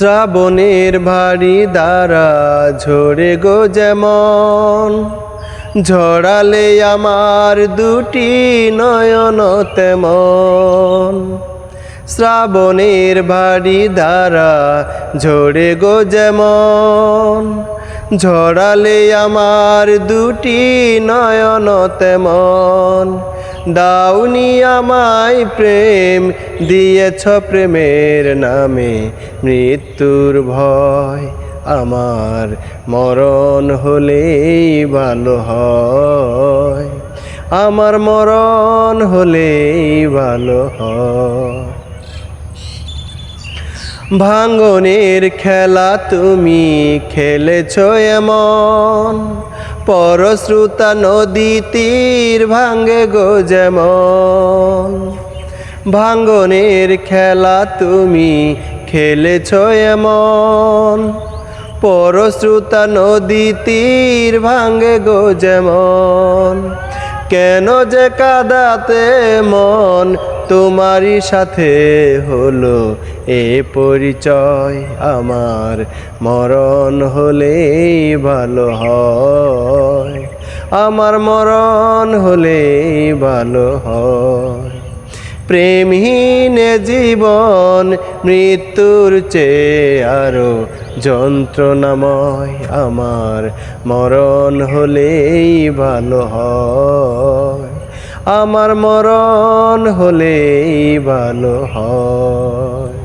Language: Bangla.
শ্রাবণের ভারী দ্বারা ঝরে গো যেমন, ঝরালে আমার দুটি নয়ন তেমন। শ্রাবণের ভারী দ্বারা ঝরে গো যেমন, ঝরালে আমার দুটি নয়ন তেমন। দাউনি আমায় প্রেম দিয়েছ প্রেমের নামে মৃত্যুর ভয়। আমার মরণ হলেই ভালো হয়, আমার মরণ হলেই ভালো হয়। ভাঙনের খেলা তুমি খেলেছ এমন, পরশ্রুতা নদী তীর ভাঙ্গে গো যেমন। ভাঙনের খেলা তুমি খেলেছ এমন, পরশ্রুতা নদী তীর ভাঙ্গে গো যেমন। কেন যে কাঁদাতে মন তোমারই সাথে হলো এ পরিচয়। আমার মরণ হলেই ভালো হয়, আমার মরণ হলেই ভালো হয়। প্রেমহীন জীবন মৃত্যুর চেয়ে আরো যন্ত্রণাময়। আমার মরণ হলেই ভালো হয়, আমার মরণ হলেই ভালো হয়।